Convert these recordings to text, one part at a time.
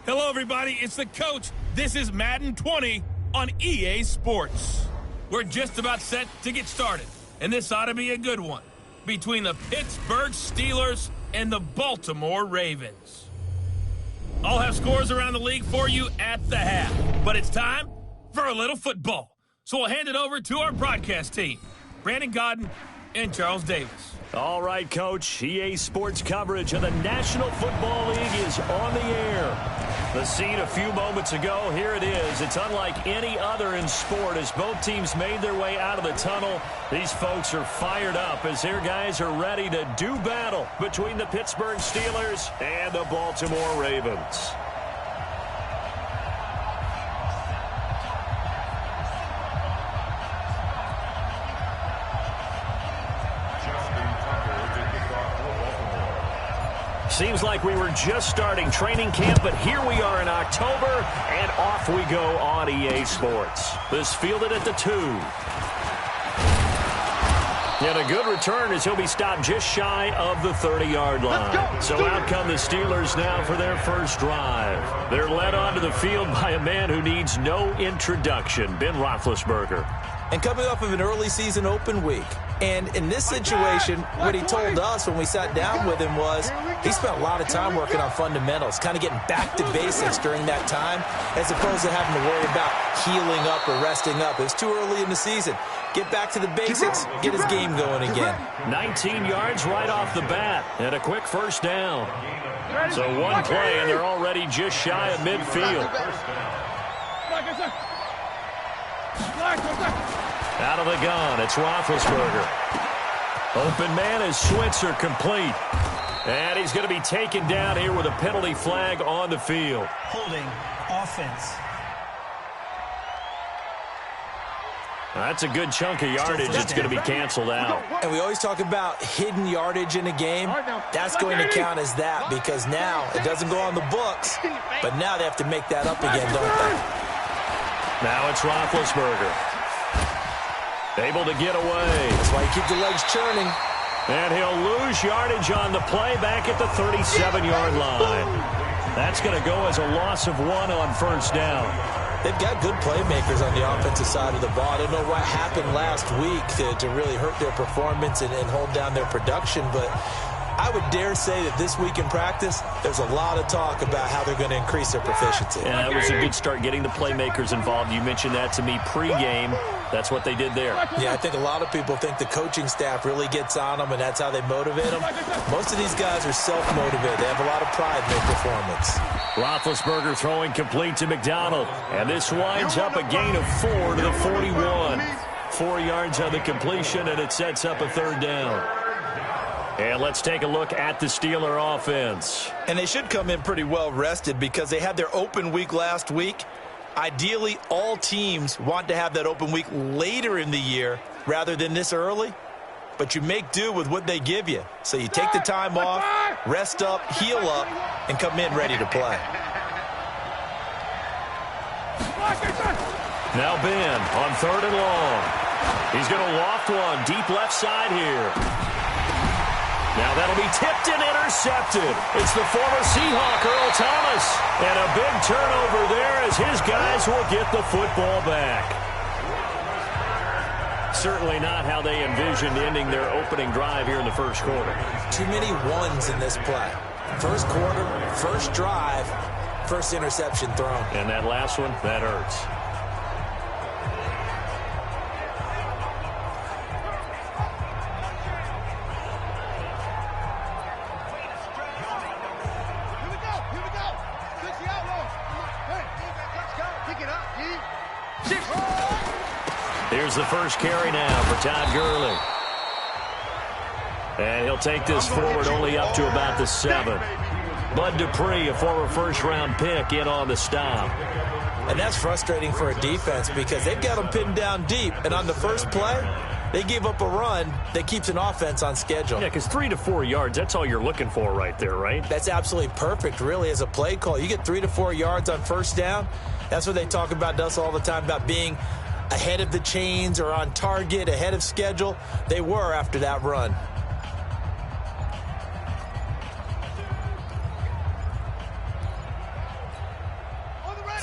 Hello, everybody. It's the coach. This is Madden 20 on EA Sports. We're just about set to get started, and this ought to be a good one between the Pittsburgh Steelers and the Baltimore Ravens. I'll have scores around the league for you at the half, but it's time for a little football. So we'll hand it over to our broadcast team, Brandon Godden and Charles Davis. All right, Coach. EA Sports coverage of the National Football League is on the air. The scene a few moments ago, here it is. It's unlike any other in sport as both teams made their way out of the tunnel. These folks are fired up as their guys are ready to do battle between the Pittsburgh Steelers and the Baltimore Ravens. Seems like we were just starting training camp, but here we are in October, and off we go on EA Sports. This fielded at the 2. And a good return as he'll be stopped just shy of the 30-yard line. So out come the Steelers now for their first drive. They're led onto the field by a man who needs no introduction, Ben Roethlisberger. And coming off of an early season open week. And in this situation, what he told us when we sat down with him was he spent a lot of time working on fundamentals, kind of getting back to basics during that time, as opposed to having to worry about healing up or resting up. It was too early in the season. Get back to the basics, get his game going again. 19 yards right off the bat, and a quick first down. So one play, and they're already just shy of midfield. Out of the gun, it's Roethlisberger. Open man is Switzer complete. And he's going to be taken down here with a penalty flag on the field. Holding offense. That's a good chunk of yardage. It's going to be canceled out. And we always talk about hidden yardage in a game. That's going to count as that because now it doesn't go on the books, but now they have to make that up again, don't they? Now it's Roethlisberger. Able to get away. That's why you keep the legs churning. And he'll lose yardage on the play back at the 37-yard line. That's going to go as a loss of 1 on first down. They've got good playmakers on the offensive side of the ball. I don't know what happened last week to really hurt their performance and hold down their production, but I would dare say that this week in practice, there's a lot of talk about how they're going to increase their proficiency. Yeah, that was a good start getting the playmakers involved. You mentioned that to me pregame. That's what they did there. Yeah, I think a lot of people think the coaching staff really gets on them, and that's how they motivate them. Most of these guys are self-motivated. They have a lot of pride in their performance. Roethlisberger throwing complete to McDonald. And this winds up a gain of 4 to the 41. 4 yards on the completion, and it sets up a third down. And let's take a look at the Steeler offense. And they should come in pretty well rested because they had their open week last week. Ideally, all teams want to have that open week later in the year rather than this early. But you make do with what they give you. So you take the time off, rest up, heal up, and come in ready to play. Now Ben on 3rd and long. He's going to loft one deep left side here. Now that'll be tipped and intercepted. It's the former Seahawk, Earl Thomas. And a big turnover there as his guys will get the football back. Certainly not how they envisioned ending their opening drive here in the first quarter. Too many ones in this play. First quarter, first drive, first interception thrown. And that last one, that hurts. Here's the first carry now for Todd Gurley. And he'll take this forward only up to about the 7. Bud Dupree, a former first-round pick, in on the stop. And that's frustrating for a defense because they've got them pinned down deep. And on the first play, they give up a run that keeps an offense on schedule. Yeah, because 3 to 4 yards, that's all you're looking for right there, right? That's absolutely perfect, really, as a play call. You get 3 to 4 yards on first down. That's what they talk about us all the time, about being ahead of the chains or on target, ahead of schedule. They were after that run.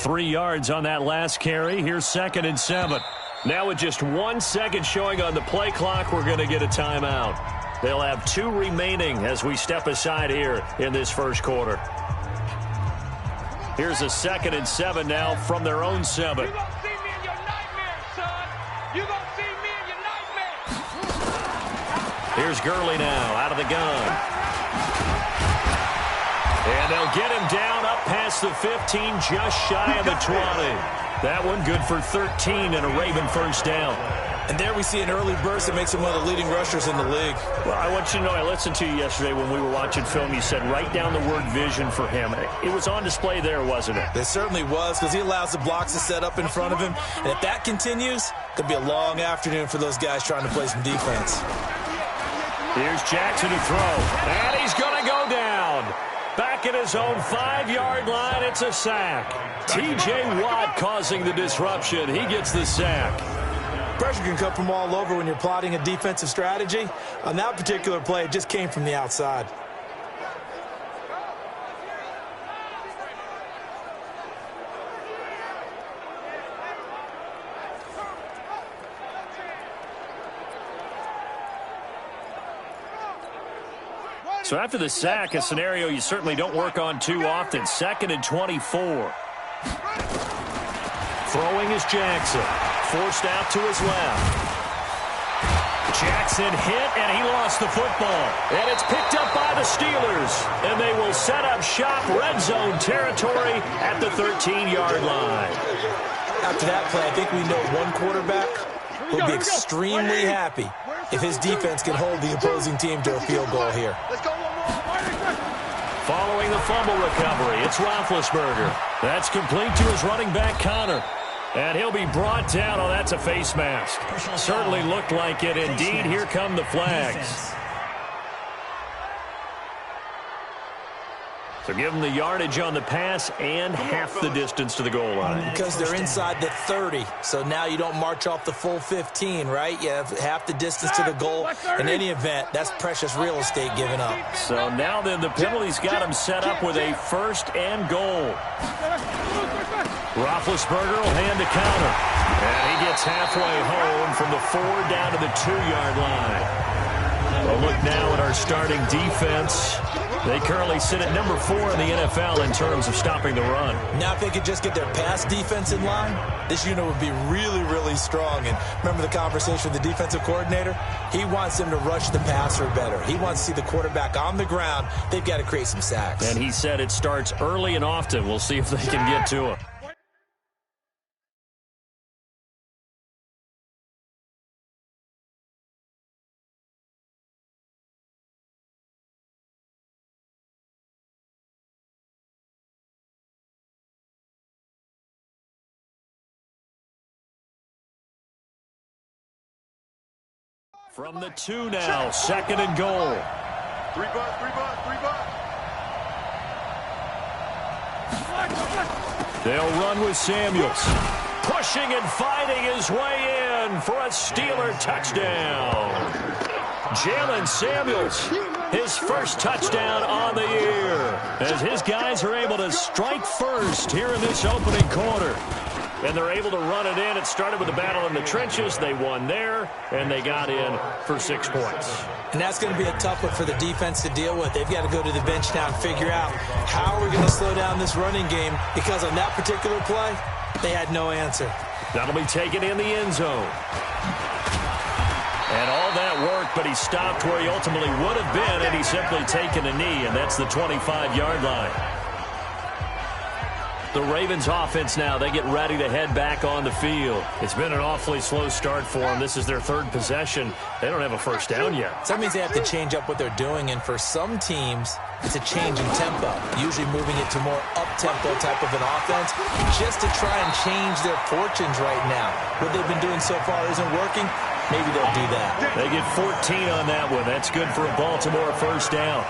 3 yards on that last carry. Here's 2nd and 7. Now with just 1 second showing on the play clock, we're going to get a timeout. They'll have 2 remaining as we step aside here in this first quarter. Here's a 2nd and 7 now from their own 7. You're going to see me in your nightmares, son. You're going to see me in your nightmares. Here's Gurley now out of the gun. And they'll get him down up past the 15, just shy of the 20. That one good for 13 and a Raven first down. And there we see an early burst that makes him one of the leading rushers in the league. Well, I want you to know, I listened to you yesterday when we were watching film. You said write down the word vision for him. It was on display there, wasn't it? It certainly was, because he allows the blocks to set up in front of him. And if that continues, it could be a long afternoon for those guys trying to play some defense. Here's Jackson to throw. And he's going to go down. Back at his own 5-yard line, it's a sack. T.J. Watt causing the disruption. He gets the sack. Pressure can come from all over when you're plotting a defensive strategy. On that particular play, it just came from the outside. So after the sack, a scenario you certainly don't work on too often. 2nd and 24. Throwing is Jackson. Forced out to his left. Jackson hit, and he lost the football. And it's picked up by the Steelers. And they will set up shop red zone territory at the 13-yard line. After that play, I think we know one quarterback will be extremely happy if his defense can hold the opposing team to a field goal here. Following the fumble recovery, it's Roethlisberger. That's complete to his running back, Connor. And he'll be brought down. Oh, that's a face mask. Certainly looked like it. Indeed, here come the flags. So give them the yardage on the pass and half the distance to the goal line. Because they're inside the 30, so now you don't march off the full 15, right? You have half the distance to the goal. In any event, that's precious real estate given up. So now then the penalty's got him set up with a 1st and goal. Roethlisberger will hand a counter. And he gets halfway home from the 4 down to the 2-yard line. A look now at our starting defense. They currently sit at number 4 in the NFL in terms of stopping the run. Now if they could just get their pass defense in line, this unit would be really, really strong. And remember the conversation with the defensive coordinator? He wants them to rush the passer better. He wants to see the quarterback on the ground. They've got to create some sacks. And he said it starts early and often. We'll see if they can get to him. From the 2 now, 2nd and goal. 3 bucks. They'll run with Samuels. Pushing and fighting his way in for a Steeler touchdown. Jalen Samuels, his first touchdown on the year, as his guys are able to strike first here in this opening quarter. And they're able to run it in. It started with a battle in the trenches. They won there, and they got in for 6 points. And that's going to be a tough one for the defense to deal with. They've got to go to the bench now and figure out how we're going to slow down this running game, because on that particular play, they had no answer. That'll be taken in the end zone. And all that work, but he stopped where he ultimately would have been, and he's simply taken a knee, and that's the 25-yard line. The Ravens offense now, they get ready to head back on the field. It's been an awfully slow start for them. This is their 3rd possession. They don't have a first down yet. So that means they have to change up what they're doing, and for some teams, it's a change in tempo, usually moving it to more up-tempo type of an offense, just to try and change their fortunes right now. What they've been doing so far isn't working. Maybe they'll do that. They get 14 on that one. That's good for a Baltimore first down.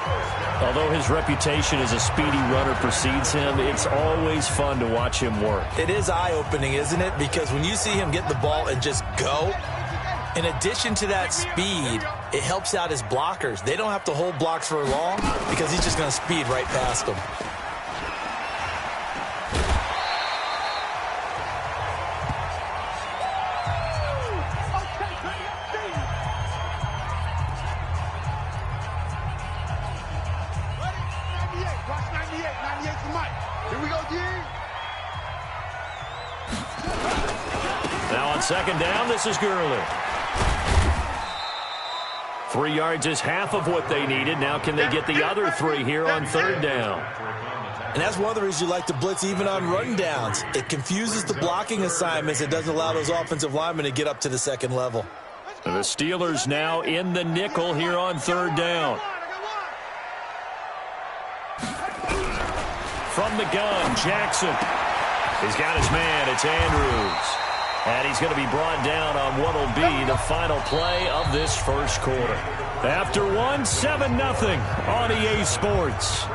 Although his reputation as a speedy runner precedes him, it's always fun to watch him work. It is eye-opening, isn't it? Because when you see him get the ball and just go, in addition to that speed, it helps out his blockers. They don't have to hold blocks for long because he's just going to speed right past them. Watch 98. 98 for Mike. Here we go, D. Now on second down, this is Gurley. 3 yards is half of what they needed. Now can they get the other 3 here on third down? And that's one of the reasons you like to blitz even on run downs. It confuses the blocking assignments. It doesn't allow those offensive linemen to get up to the second level. The Steelers now in the nickel here on third down. From the gun, Jackson. He's got his man. It's Andrews. And he's going to be brought down on what will be the final play of this first quarter. After 7-0 on EA Sports.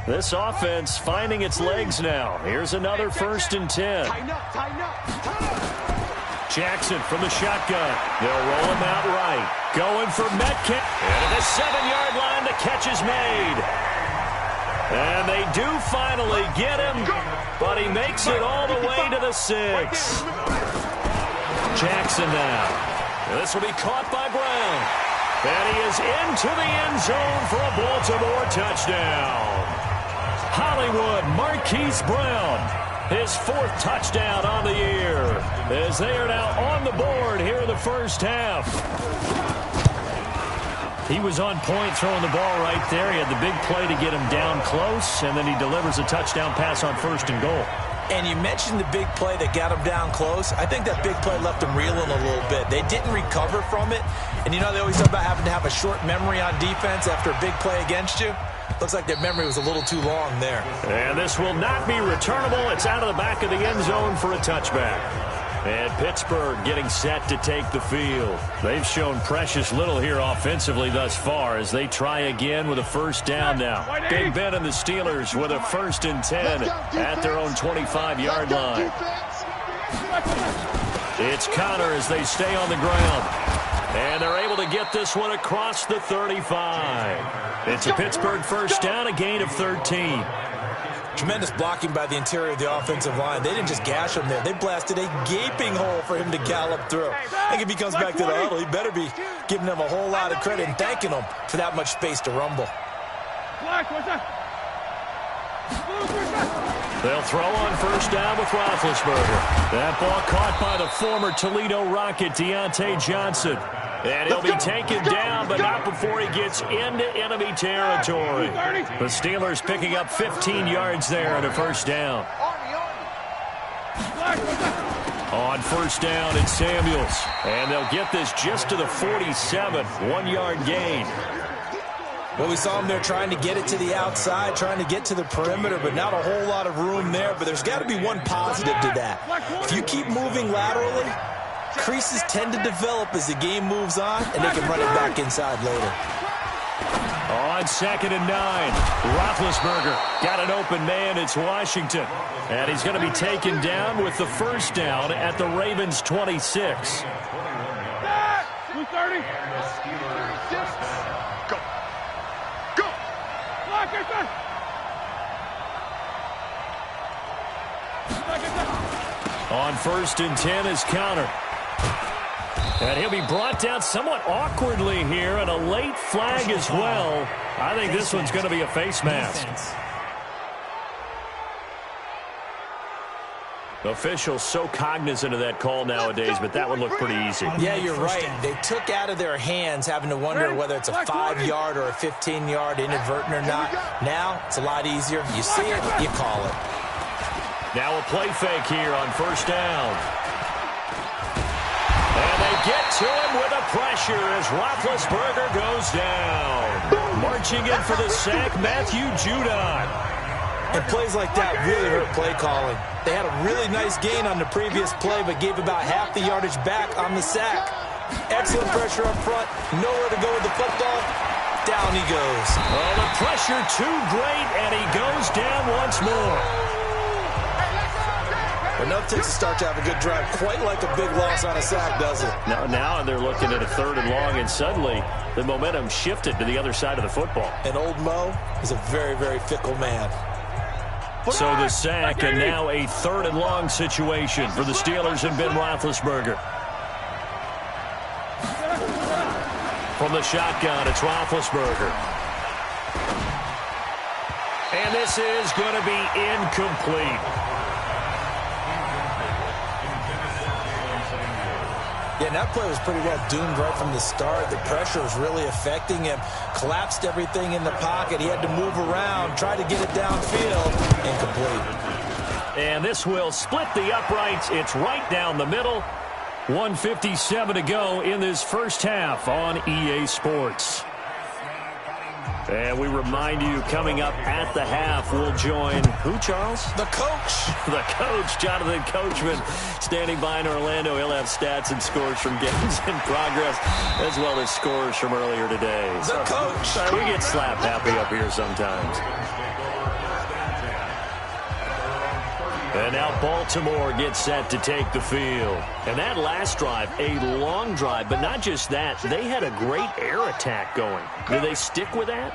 This offense finding its legs now. Here's another 1st and 10. Jackson from the shotgun. They'll roll him out right. Going for Metcalf. And at the 7-yard line, the catch is made. And they do finally get him, but he makes it all the way to the 6. Jackson now. This will be caught by Brown. And he is into the end zone for a Baltimore touchdown. Hollywood Marquise Brown, his 4th touchdown on the year, as they are now on the board here in the first half. He was on point throwing the ball right there. He had the big play to get him down close, and then he delivers a touchdown pass on 1st and goal. And you mentioned the big play that got him down close. I think that big play left him reeling a little bit. They didn't recover from it. And, they always talk about having to have a short memory on defense after a big play against you. Looks like their memory was a little too long there. And this will not be returnable. It's out of the back of the end zone for a touchback. And Pittsburgh getting set to take the field. They've shown precious little here offensively thus far as they try again with a 1st down now. Big Ben and the Steelers with a 1st and 10 at their own 25-yard line. It's Connor as they stay on the ground. And they're able to get this one across the 35. It's a Pittsburgh 1st down, a gain of 13. Tremendous blocking by the interior of the offensive line. They didn't just gash him there. They blasted a gaping hole for him to gallop through. I think if he comes back to the huddle, he better be giving them a whole lot of credit and thanking them for that much space to rumble. They'll throw on 1st down with Roethlisberger. That ball caught by the former Toledo Rocket, Deontay Johnson. And he'll be taken down, but not before he gets into enemy territory. The Steelers picking up 15 yards there on a 1st down. On 1st down, it's Samuels. And they'll get this just to the 47, 1-yard gain. Well, we saw him there trying to get it to the outside, trying to get to the perimeter, but not a whole lot of room there. But there's got to be one positive to that. If you keep moving laterally, creases tend to develop as the game moves on, and they can run it back inside later. On 2nd and 9, Roethlisberger got an open man. It's Washington. And he's going to be taken down with the 1st down at the Ravens' 26. 230. Go. Go. On 1st and 10 is Connor. And he'll be brought down somewhat awkwardly here, and a late flag as well. I think this one's going to be a face mask. Officials so cognizant of that call nowadays, but that would look pretty easy. Yeah, you're right. They took out of their hands having to wonder whether it's a 5-yard or a 15-yard inadvertent or not. Now, it's a lot easier. You see it, you call it. Now a play fake here on 1st down. And they get to him with a pressure as Roethlisberger goes down. Marching in for the sack, Matthew Judon. And plays like that really hurt play calling. They had a really nice gain on the previous play, but gave about half the yardage back on the sack. Excellent pressure up front. Nowhere to go with the football. Down he goes. Oh, the pressure too great, and he goes down once more. Enough takes to start to have a good drive. Quite like a big loss on a sack, does it? Now they're looking at a 3rd and long, and suddenly the momentum shifted to the other side of the football. And old Mo is a very, very fickle man. So the sack, and now a 3rd and long situation for the Steelers and Ben Roethlisberger. From the shotgun, it's Roethlisberger. And this is going to be incomplete. Yeah, and that play was pretty well doomed right from the start. The pressure was really affecting him. Collapsed everything in the pocket. He had to move around, try to get it downfield. Incomplete. And this will split the uprights. It's right down the middle. 1:57 to go in this first half on EA Sports. And we remind you, coming up at the half, we'll join who, Charles? The coach. The coach, Jonathan Coachman, standing by in Orlando. He'll have stats and scores from games in progress, as well as scores from earlier today. The coach. We get slap happy up here sometimes. And now Baltimore gets set to take the field. And that last drive, a long drive, but not just that. They had a great air attack going. Do they stick with that?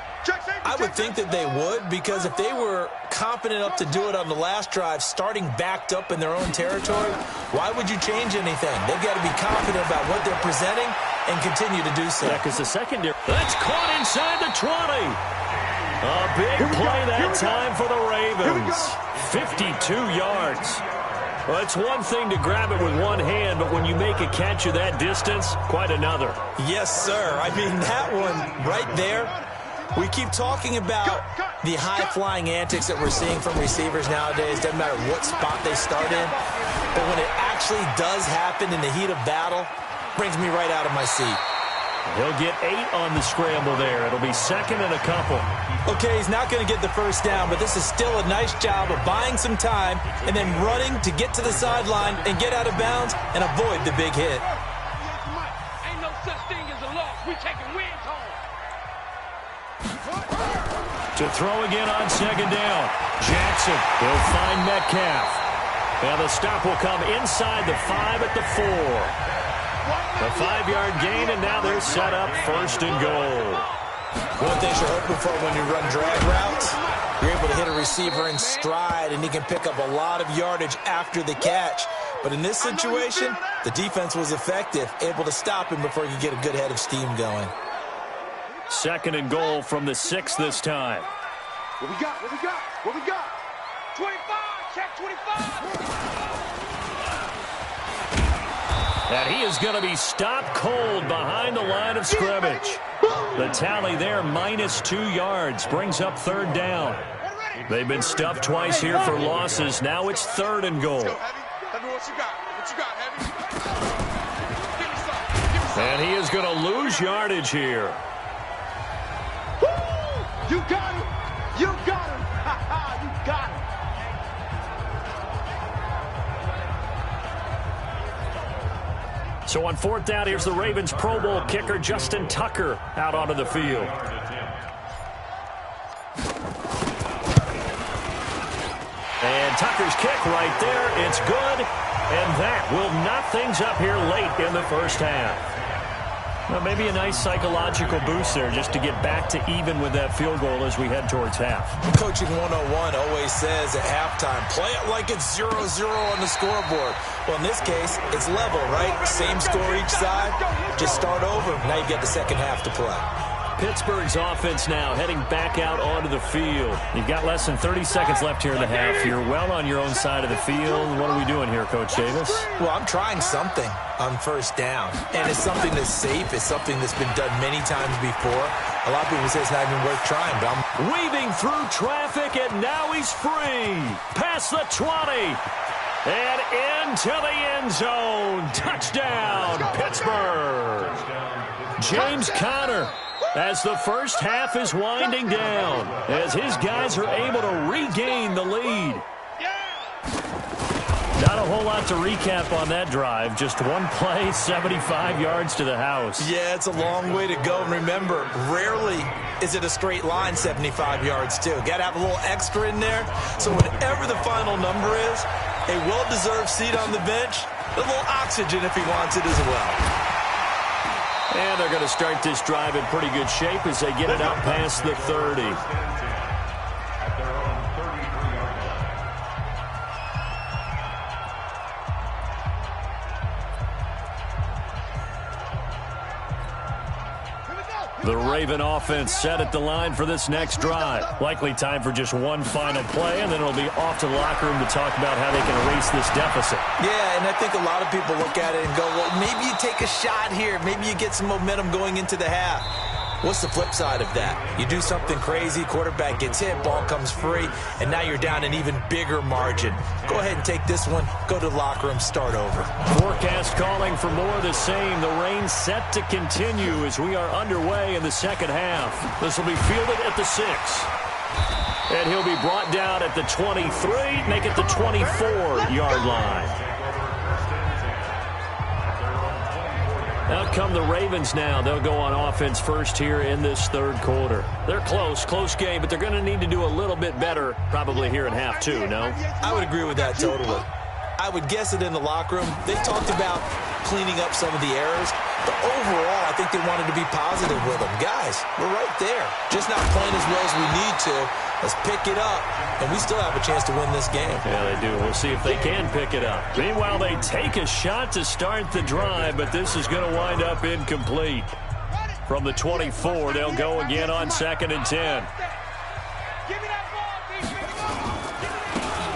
I would think that they would, because if they were confident enough to do it on the last drive, starting backed up in their own territory, why would you change anything? They've got to be confident about what they're presenting and continue to do so. Yeah, because the secondary, that's caught inside the 20. A big play that time for the Ravens. 52 yards. Well, it's one thing to grab it with one hand, but when you make a catch of that distance, quite another. Yes, sir. I mean, that one right there, we keep talking about the high-flying antics that we're seeing from receivers nowadays. Doesn't matter what spot they start in. But when it actually does happen in the heat of battle, brings me right out of my seat. He'll get 8 on the scramble there. It'll be second and a couple. Okay, he's not going to get the first down, but this is still a nice job of buying some time and then running to get to the sideline and get out of bounds and avoid the big hit. Ain't no such thing as a loss. We taking wins home. To throw again on second down. Jackson will find Metcalf. And the stop will come inside the 5 at the 4. A 5-yard gain, and now they're set up first and goal. One thing you're hoping for when you run drag routes, you're able to hit a receiver in stride, and he can pick up a lot of yardage after the catch. But in this situation, the defense was effective, able to stop him before he could get a good head of steam going. Second and goal from the 6 this time. What we got? What we got? What we got? 25. Check 25. And he is going to be stopped cold behind the line of scrimmage. The tally there, -2 yards, brings up third down. They've been stuffed twice here for losses. Now it's third and goal. And he is going to lose yardage here. You got him. You got him. You got him. So on fourth down, here's the Ravens Pro Bowl kicker, Justin Tucker, out onto the field. And Tucker's kick right there. It's good. And that will knock things up here late in the first half. Well, maybe a nice psychological boost there just to get back to even with that field goal as we head towards half. Coaching 101 always says at halftime, play it like it's 0-0 on the scoreboard. Well, in this case, it's level, right? Same score each side. Just start over. Now you get the second half to play. Pittsburgh's offense now heading back out onto the field. You've got less than 30 seconds left here in the half. You're well on your own side of the field. What are we doing here, Coach Davis? Well, I'm trying something on first down. And it's something that's safe. It's something that's been done many times before. A lot of people say it's not even worth trying, but I'm weaving through traffic, and now he's free. Past the 20. And into the end zone. Touchdown, Pittsburgh. James Conner, as the first half is winding down, as his guys are able to regain the lead. Not a whole lot to recap on that drive. Just one play, 75 yards to the house. Yeah, it's a long way to go. And remember, rarely is it a straight line 75 yards, too. Got to have a little extra in there. So whatever the final number is, a well-deserved seat on the bench, a little oxygen if he wants it as well. And they're going to start this drive in pretty good shape as they get it out past the 30. The Raven offense set at the line for this next drive. Likely time for just one final play, and then it'll be off to the locker room to talk about how they can erase this deficit. Yeah, and I think a lot of people look at it and go, well, maybe you take a shot here. Maybe you get some momentum going into the half. What's the flip side of that? You do something crazy, quarterback gets hit, ball comes free, and now you're down an even bigger margin. Go ahead and take this one, go to the locker room, start over. Forecast calling for more of the same. The rain set to continue as we are underway in the second half. This will be fielded at the 6. And he'll be brought down at the 23, make it the 24-yard line. Out come the Ravens now. They'll go on offense first here in this third quarter. They're close game, but they're going to need to do a little bit better probably here in half 2, no? I would agree with that totally. I would guess it in the locker room. They talked about cleaning up some of the errors, but overall, I think they wanted to be positive with them. Guys, we're right there. Just not playing as well as we need to. Let's pick it up, and we still have a chance to win this game. Yeah, they do. We'll see if they can pick it up. Meanwhile, they take a shot to start the drive, but this is going to wind up incomplete. From the 24, they'll go again on 2nd and 10.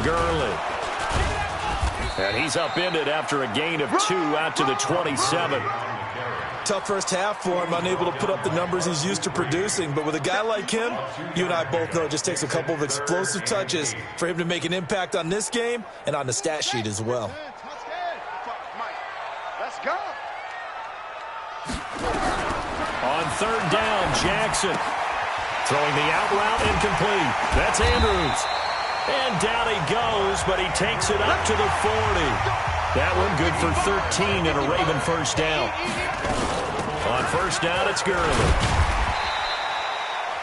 Gurley. And he's upended after a gain of 2 out to the 27. Tough first half for him, unable to put up the numbers he's used to producing. But with a guy like him, you and I both know it just takes a couple of explosive touches for him to make an impact on this game and on the stat sheet as well. Let's go. On 3rd down, Jackson. Throwing the out route incomplete. That's Andrews. And down he goes, but he takes it up to the 40. That one good for 13 and a Raven first down. On 1st down, it's Gurley.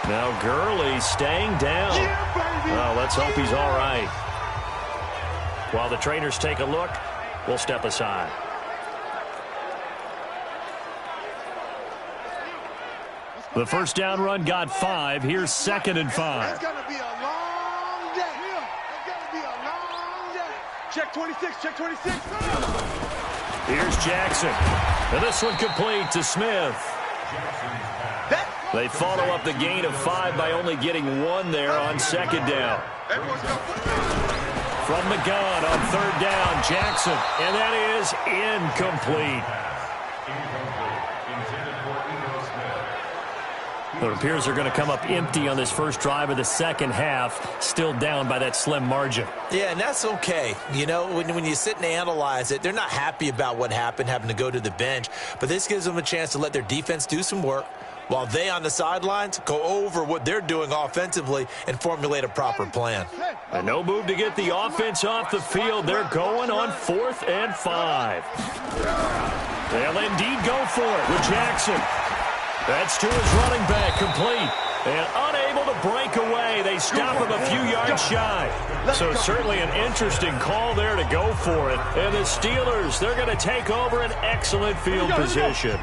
Now Gurley staying down. Well, let's hope he's all right. While the trainers take a look, we'll step aside. The first down run got 5. Here's 2nd and 5. It's going to be a long day. It's going to be a long day. Check 26, check 26. Here's Jackson. And this one complete to Smith. They follow up the gain of 5 by only getting 1 there on 2nd down. From the gun on 3rd down, Jackson. And that is incomplete. It appears they're going to come up empty on this first drive of the second half, still down by that slim margin. Yeah, and that's okay. You know, when you sit and analyze it, they're not happy about what happened, having to go to the bench. But this gives them a chance to let their defense do some work while they on the sidelines go over what they're doing offensively and formulate a proper plan. And no move to get the offense off the field. They're going on 4th and 5. They'll indeed go for it with Jackson. That's to his running back, complete. And unable to break away. They stop him a few yards shy. So certainly an interesting call there to go for it. And the Steelers, they're going to take over an excellent field position.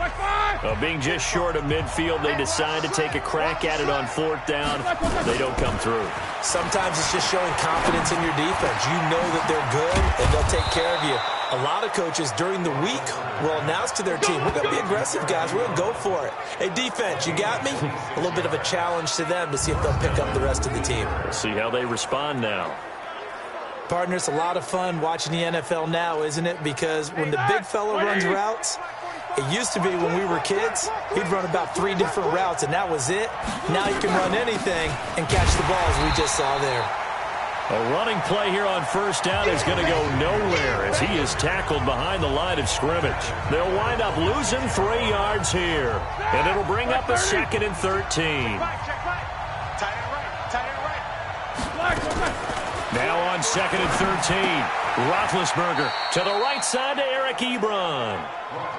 Being just short of midfield, they decide to take a crack at it on 4th down. They don't come through. Sometimes it's just showing confidence in your defense. You know that they're good, and they'll take care of you. A lot of coaches during the week will announce to their team, we're going to be aggressive, guys. We're going to go for it. Hey, defense, you got me? A little bit of a challenge to them to see if they'll pick up the rest of the team. We'll see how they respond now. Partner, it's a lot of fun watching the NFL now, isn't it? Because when the big fella runs routes, it used to be when we were kids, he'd run about 3 different routes, and that was it. Now he can run anything and catch the ball, as we just saw there. A running play here on 1st down is going to go nowhere as he is tackled behind the line of scrimmage. They'll wind up losing 3 yards here, and it'll bring up a 2nd and 13. Now on 2nd and 13, Roethlisberger to the right side to Eric Ebron.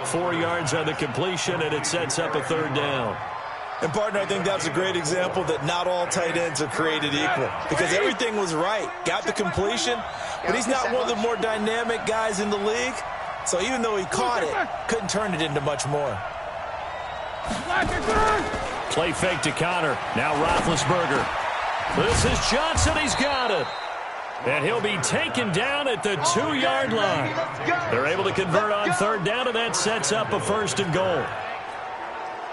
4 yards on the completion, and it sets up a 3rd down. And, partner, I think that's a great example that not all tight ends are created equal. Because everything was right. Got the completion, but he's not one of the more dynamic guys in the league. So even though he caught it, couldn't turn it into much more. Play fake to Connor. Now Roethlisberger. This is Johnson. He's got it. And he'll be taken down at the 2-yard line. They're able to convert on 3rd down, and that sets up a 1st and goal.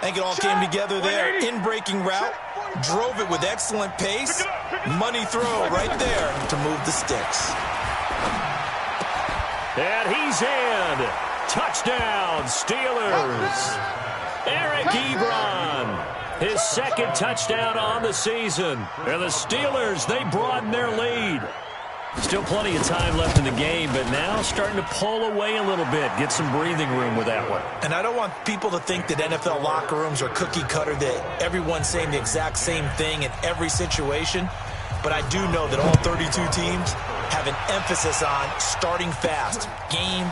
I think it all came together there. In-breaking route, drove it with excellent pace. Money throw right there to move the sticks. And he's in. Touchdown, Steelers. Eric Ebron, his second touchdown on the season. And the Steelers, they broaden their lead. Still plenty of time left in the game, but now starting to pull away a little bit. Get some breathing room with that one. And I don't want people to think that NFL locker rooms are cookie cutter, that everyone's saying the exact same thing in every situation. But I do know that all 32 teams have an emphasis on starting fast. Game,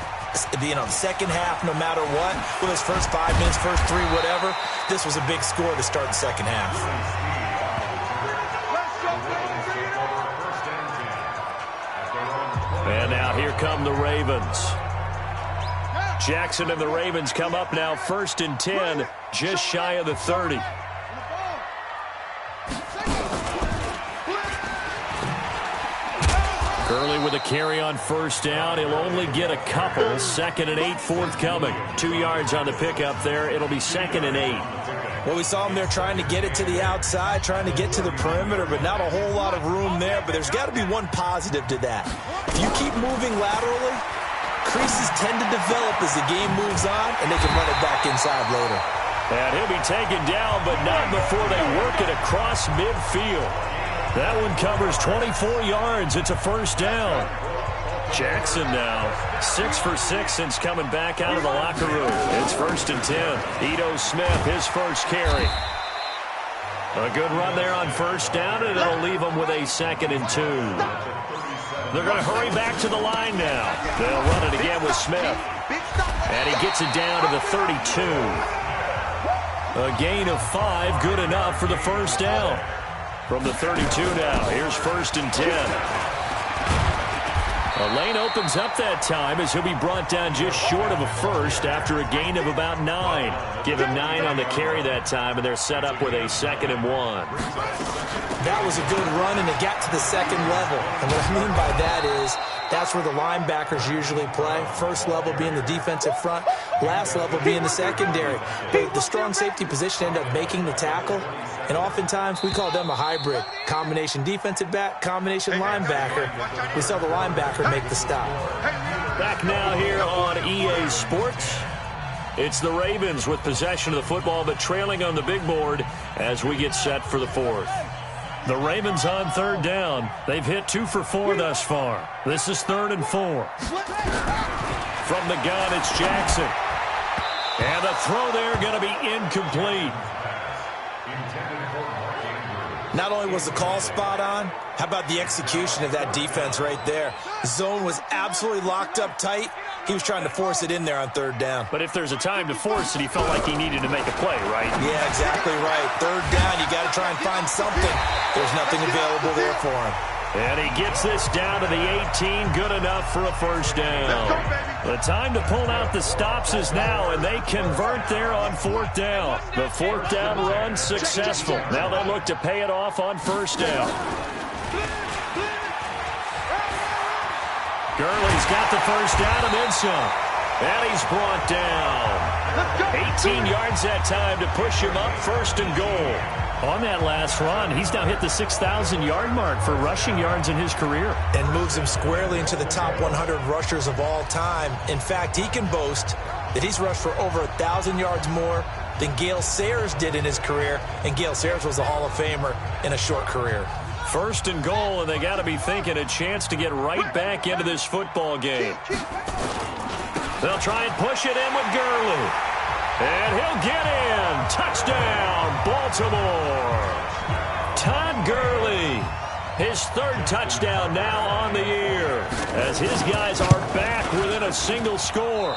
the second half, no matter what. With his first 5 minutes, first 3, whatever. This was a big score to start the second half. And now here come the Ravens. Jackson and the Ravens come up now 1st and 10, just shy of the 30. Gurley with a carry on 1st down. He'll only get a couple. 2nd and 8 forthcoming. 2 yards on the pickup there. It'll be 2nd and 8. Well, we saw him there trying to get it to the outside, trying to get to the perimeter, but not a whole lot of room there. But there's got to be one positive to that. If you keep moving laterally, creases tend to develop as the game moves on, and they can run it back inside later. And he'll be taken down, but not before they work it across midfield. That one covers 24 yards. It's a 1st down. Jackson now 6 for 6 since coming back out of the locker room. It's 1st and 10. Ito Smith, his first carry. A good run there on 1st down, and it'll leave them with a 2nd and 2. They're going to hurry back to the line now. They'll run it again with Smith. And he gets it down to the 32. A gain of 5, good enough for the 1st down. From the 32 now, here's 1st and 10. A lane opens up that time as he'll be brought down just short of a first after a gain of about 9. Give him 9 on the carry that time, and they're set up with a 2nd and 1. That was a good run, and it got to the second level. And what I mean by that is that's where the linebackers usually play. First level being the defensive front, last level being the secondary. But the strong safety position ended up making the tackle, and oftentimes we call them a hybrid. Combination defensive back, combination linebacker. We saw the linebacker make the stop. Back now here on EA Sports. It's the Ravens with possession of the football, but trailing on the big board as we get set for the 4th. The Ravens on 3rd down. They've hit 2 for 4 thus far. This is 3rd and 4. From the gun, it's Jackson. And the throw there going to be incomplete. Not only was the call spot on, how about the execution of that defense right there? Zone was absolutely locked up tight. He was trying to force it in there on 3rd down. But if there's a time to force it, he felt like he needed to make a play, right? Yeah, exactly right. 3rd down, you got to try and find something. There's nothing available there for him. And he gets this down to the 18, good enough for a 1st down. The time to pull out the stops is now, and they convert there on 4th down. The 4th down run successful. Now they look to pay it off on 1st down. Gurley's got the 1st down and then some. And he's brought down. 18 yards that time to push him up 1st and goal. On that last run, he's now hit the 6,000-yard mark for rushing yards in his career. And moves him squarely into the top 100 rushers of all time. In fact, he can boast that he's rushed for over 1,000 yards more than Gale Sayers did in his career. And Gale Sayers was a Hall of Famer in a short career. 1st and goal, and they got to be thinking a chance to get right back into this football game. They'll try and push it in with Gurley. And he'll get in. Touchdown, Baltimore. Todd Gurley, his 3rd touchdown now on the year, as his guys are back within a single score.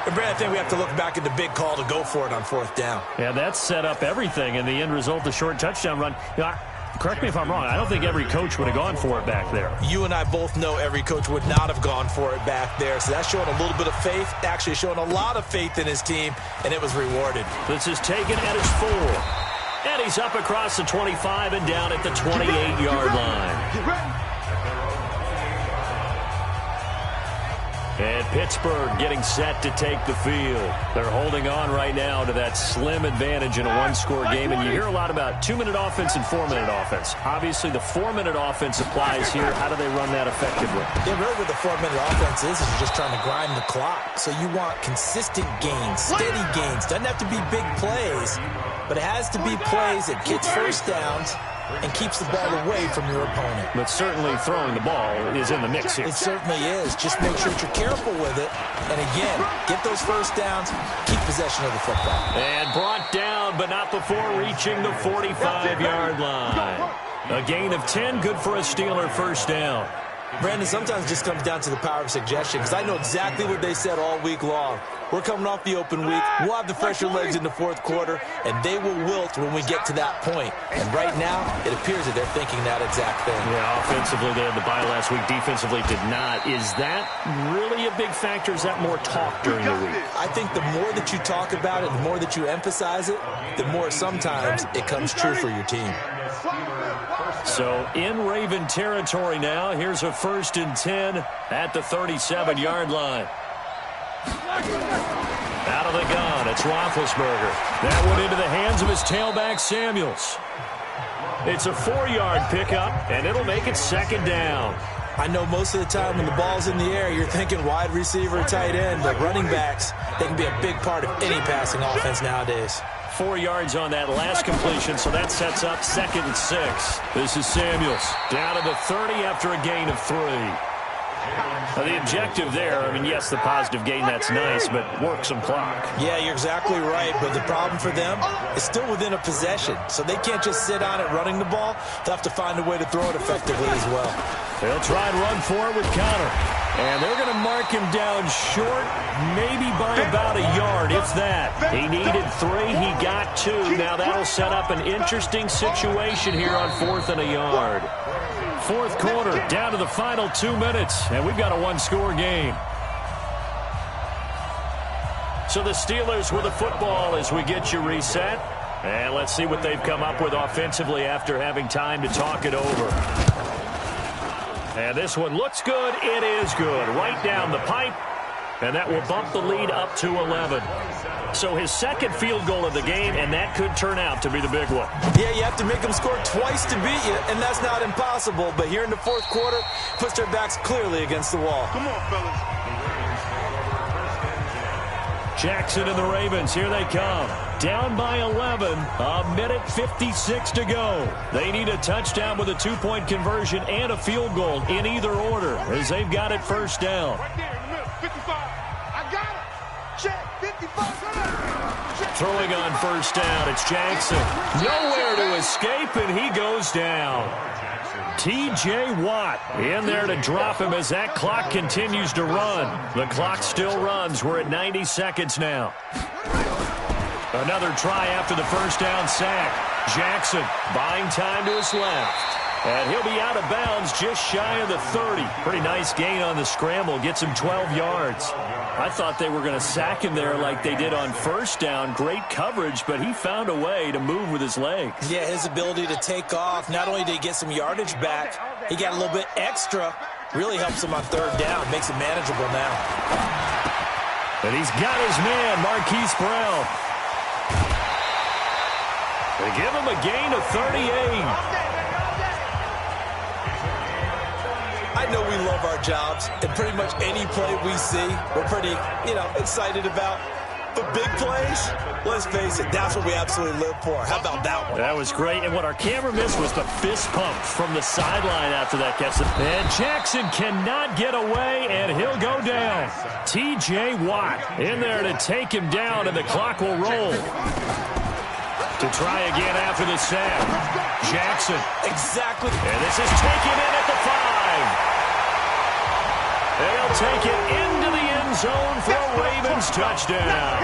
And Brad, I think we have to look back at the big call to go for it on 4th down. Yeah, that set up everything, and the end result, the short touchdown run. You know, correct me if I'm wrong, I don't think every coach would have gone for it back there. You and I both know every coach would not have gone for it back there. So that's showing a little bit of faith, actually showing a lot of faith in his team, and it was rewarded. This is taken at his 4. And he's up across the 25 and down at the 28-yard line. And Pittsburgh getting set to take the field. They're holding on right now to that slim advantage in a one-score game. And you hear a lot about 2-minute offense and 4-minute offense. Obviously, the 4-minute offense applies here. How do they run that effectively? Yeah, really what the 4-minute offense is you're just trying to grind the clock. So you want consistent gains, steady gains. Doesn't have to be big plays, but it has to be plays that gets first downs and keeps the ball away from your opponent. But certainly throwing the ball is in the mix here. It certainly is. Just make sure that you're careful with it. And again, get those first downs, keep possession of the football. And brought down, but not before reaching the 45-yard line. A gain of 10, good for a Steeler first down. Brandon, sometimes it just comes down to the power of suggestion, because I know exactly what they said all week long. We're coming off the open week. We'll have the fresher legs in the fourth quarter, and they will wilt when we get to that point. And right now, it appears that they're thinking that exact thing. Yeah, offensively, they had the bye last week. Defensively, did not. Is that really a big factor? Is that more talk during the week? I think the more that you talk about it, the more that you emphasize it, the more sometimes it comes true for your team. So in Raven territory now, here's a 1st and 10 at the 37-yard line. Out of the gun, it's Roethlisberger. That went into the hands of his tailback, Samuels. It's a 4-yard pickup, and it'll make it 2nd down. I know most of the time when the ball's in the air, you're thinking wide receiver, tight end, but running backs, they can be a big part of any passing offense nowadays. 4 yards on that last completion, so that sets up 2nd and 6. This is Samuels down to the 30 after a gain of 3. Now, the objective there, I mean, yes, the positive gain, that's nice, but work some clock. Yeah, you're exactly right, but the problem for them is still within a possession, so they can't just sit on it running the ball. They'll have to find a way to throw it effectively as well. They'll try and run for it with Connor. And they're going to mark him down short, maybe by about a yard, if that. He needed 3, he got 2. Now that'll set up an interesting situation here on 4th and a yard. Fourth quarter, down to the final 2 minutes, and we've got a one-score game. So the Steelers with the football as we get you reset. And let's see what they've come up with offensively after having time to talk it over. And this one looks good. It is good. Right down the pipe. And that will bump the lead up to 11. So his 2nd field goal of the game, and that could turn out to be the big one. Yeah, you have to make them score twice to beat you, and that's not impossible. But here in the fourth quarter, puts their backs clearly against the wall. Come on, fellas. Jackson and the Ravens, here they come. Down by 11, a minute 56 to go. They need a touchdown with a 2-point conversion and a field goal in either order as they've got it first down. Right there in the middle, 55. I got it. Check, 55. Check. Throwing on first down, it's Jackson. Nowhere to escape, and he goes down. T.J. Watt in there to drop him as that clock continues to run. The clock still runs. We're at 90 seconds now. Another try after the first down sack. Jackson buying time to his left. And he'll be out of bounds just shy of the 30. Pretty nice gain on the scramble. Gets him 12 yards. I thought they were going to sack him there like they did on first down. Great coverage, but he found a way to move with his legs. Yeah, his ability to take off. Not only did he get some yardage back, he got a little bit extra. Really helps him on 3rd down. Makes it manageable now. And he's got his man, Marquise Brown. They give him a gain of 38. I know we love our jobs, and pretty much any play we see, we're pretty, excited about. But big plays, let's face it, that's what we absolutely live for. How about that one? That was great, and what our camera missed was the fist pump from the sideline after that catch. And Jackson cannot get away, and he'll go down. T.J. Watt in there to take him down, and the clock will roll. To try again after the sack. Jackson. Exactly. And this is taken in at the 5. They'll take it into the end zone for a Ravens touchdown.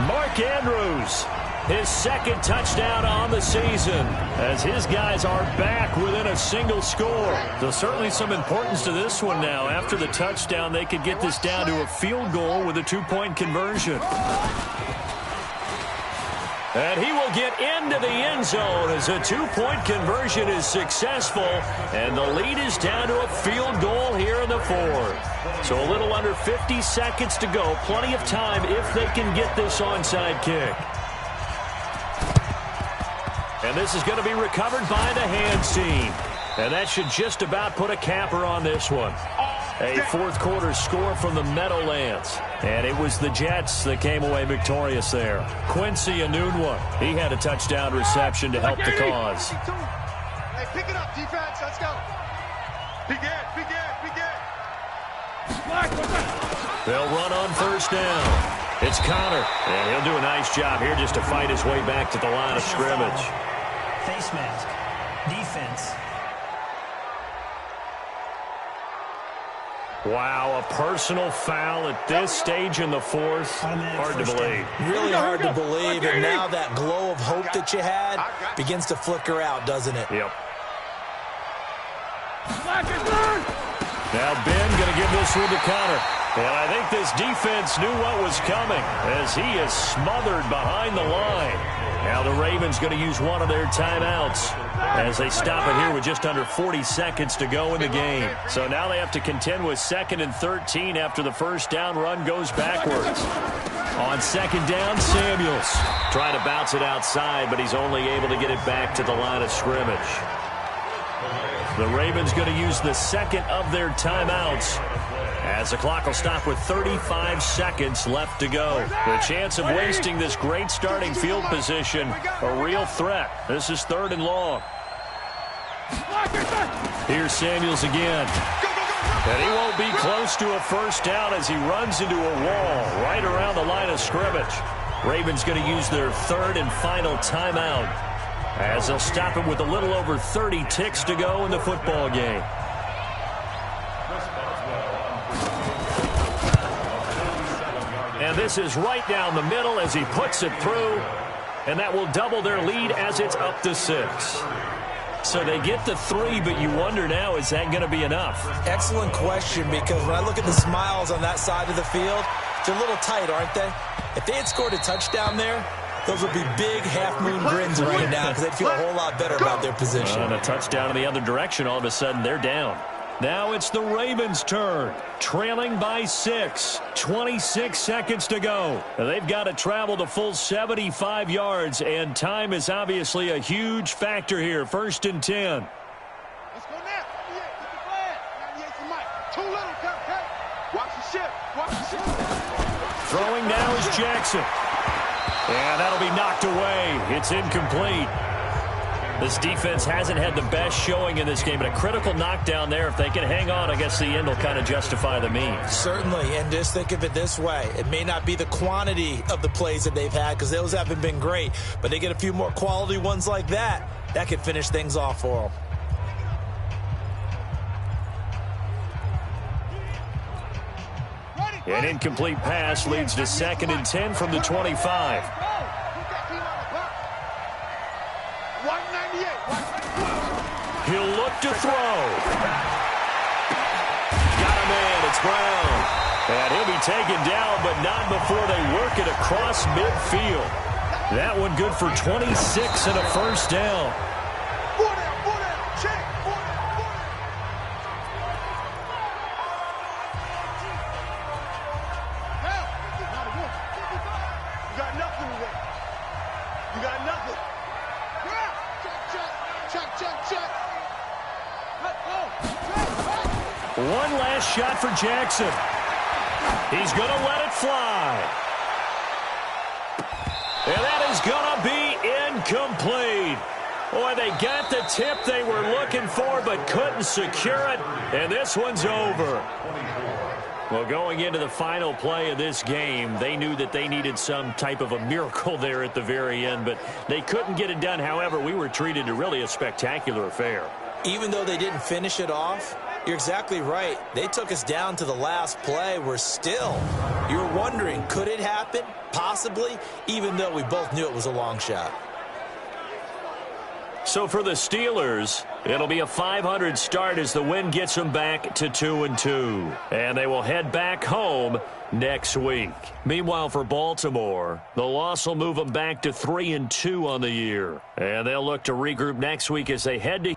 Mark Andrews, his 2nd touchdown on the season, as his guys are back within a single score. There's certainly some importance to this one now. After the touchdown, they could get this down to a field goal with a 2-point conversion. And he will get into the end zone as a two-point conversion is successful. And the lead is down to a field goal here in the fourth. So a little under 50 seconds to go. Plenty of time if they can get this onside kick. And this is going to be recovered by the hands team. And that should just about put a capper on this one. A fourth-quarter score from the Meadowlands. And it was the Jets that came away victorious there. Quincy Enunwa, he had a touchdown reception to help the cause. Hey, pick it up, defense. Let's go. Begin. They'll run on first down. It's Connor. And he'll do a nice job here just to fight his way back to the line of scrimmage. Face mask. Defense. Wow, a personal foul at this stage in the fourth. Hard to believe. Really hard to believe, and now that glow of hope that you had begins to flicker out, doesn't it? Yep. Now Ben going to give this one to Connor. And I think this defense knew what was coming as he is smothered behind the line. Now the Ravens going to use one of their timeouts as they stop it here with just under 40 seconds to go in the game. So now they have to contend with 2nd and 13 after the first down run goes backwards. On 2nd down, Samuels trying to bounce it outside, but he's only able to get it back to the line of scrimmage. The Ravens going to use the second of their timeouts as the clock will stop with 35 seconds left to go. The chance of wasting this great starting field position, a real threat. This is 3rd and long. Here's Samuels again. And he won't be close to a first down as he runs into a wall right around the line of scrimmage. Ravens going to use their 3rd and final timeout as they'll stop it with a little over 30 ticks to go in the football game. And this is right down the middle as he puts it through. And that will double their lead as it's up to 6. So they get the 3, but you wonder now, is that going to be enough? Excellent question, because when I look at the smiles on that side of the field, they're a little tight, aren't they? If they had scored a touchdown there, those would be big half-moon grins right now because they'd feel a whole lot better about their position. And a touchdown in the other direction, all of a sudden they're down. Now it's the Ravens' turn, trailing by 6, 26 seconds to go. They've got to travel the full 75 yards, and time is obviously a huge factor here. 1st and 10. Let's go now. 98, get the flag. 98 to Mike. Too little, okay? Watch the ship. Watch the ship. Throwing now is Jackson. And that'll be knocked away. It's incomplete. This defense hasn't had the best showing in this game, but a critical knockdown there. If they can hang on, I guess the end will kind of justify the means. Certainly, and just think of it this way. It may not be the quantity of the plays that they've had because those haven't been great, but they get a few more quality ones like that. That could finish things off for them. An incomplete pass leads to 2nd and 10 from the 25. He'll look to throw. Got a man. It's Brown. And he'll be taken down, but not before they work it across midfield. That one good for 26 and a first down. One last shot for Jackson. He's going to let it fly. And that is going to be incomplete. Boy, they got the tip they were looking for but couldn't secure it. And this one's over. Well, going into the final play of this game, they knew that they needed some type of a miracle there at the very end, but they couldn't get it done. However, we were treated to really a spectacular affair. Even though they didn't finish it off, you're exactly right. They took us down to the last play. We're still, you're wondering, could it happen? Possibly, even though we both knew it was a long shot. So for the Steelers, it'll be a .500 start as the win gets them back to 2-2. And they will head back home next week. Meanwhile, for Baltimore, the loss will move them back to 3-2 on the year. And they'll look to regroup next week as they head to